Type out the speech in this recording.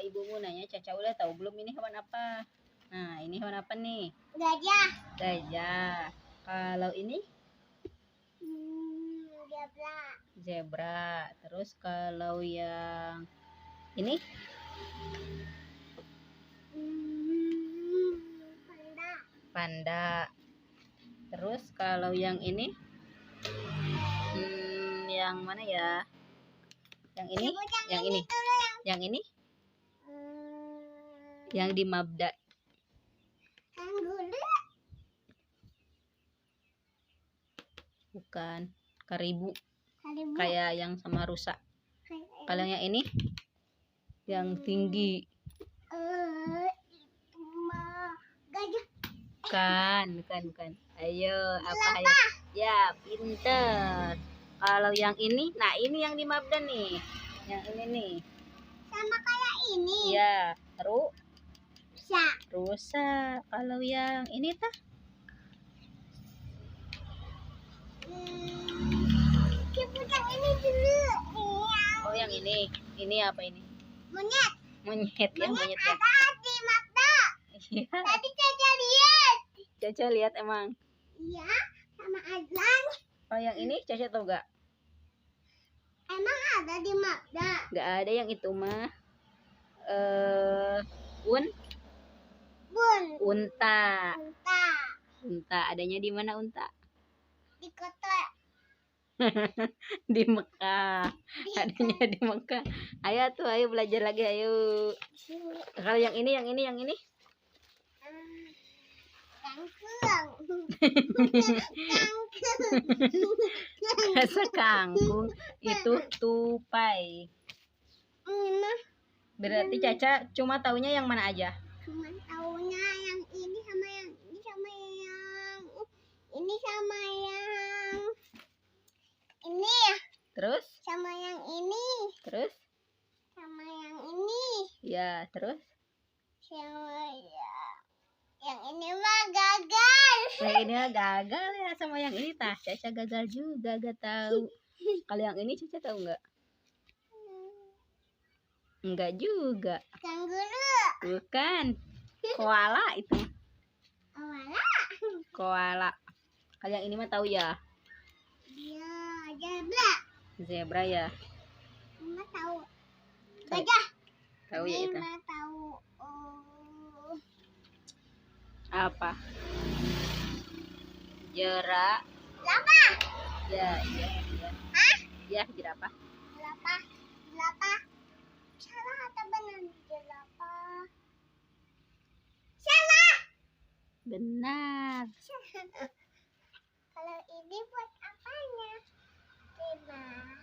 ibumu nanya, Caca udah tahu belum ini hewan apa? Nah, ini hewan apa nih? Gajah. Gajah. Kalau ini? Zebra. Zebra. Terus kalau yang ini? Panda. Panda. Terus kalau yang ini? Yang mana ya? Yang ini? Yang ini? Yang ini? Yang di Mabda. Kanguru. Bukan. Karibu. Karibu. Kayak yang sama rusa. Kalau yang ini? Yang tinggi. Itu mah gajah. Bukan. Ayo, apa ayo? Ya, pinter. Kalau yang ini, nah ini yang di Mabda nih. Yang ini nih. Sama kayak ini. Ya, Rusa. rusa. Kalau yang ini tah? Kita yang ini dulu. Oh, yang ini. Ini apa ini? Monyet. Monyet ya, monyet ya. Ada di Magda. Iya. Tadi Caca lihat. Caca lihat emang. Iya, sama Adlan. Oh, yang ini Caca tahu gak? Emang ada di Magda? Gak ada yang itu mah. Unta. Unta. Adanya di mana unta? Di kota. Di Mekah. Adanya di Mekah. Ayo tuh, ayo belajar lagi, ayo. Kalau yang ini. Kangkung. Rasa kangkung itu tupai. Berarti Caca cuma taunya yang mana aja? Cuma taunya yang ini sama yang ini sama yang ini sama yang ini ya. Terus? Sama yang ini. Terus? Sama yang ini. Ya, terus? Sama yang ini mah gagal. Yang ini mah gagal ya, sama yang ini tah. Caca gagal juga, gak tahu. Kalau yang ini Caca tahu nggak? Enggak juga. Kanguru. Bukan. Koala itu. Koala. Koala. Kalau yang ini mah tahu ya? Dia zebra. Zebra ya. Mama tahu. Gajah. Tahu ya itu. Mama tahu. Apa? Jerapah. Ya. Hah? Ya, jerapah. Jerapah. Salah atau benar jerapah? Salah. Benar. Kalau ini buat apanya? Terima.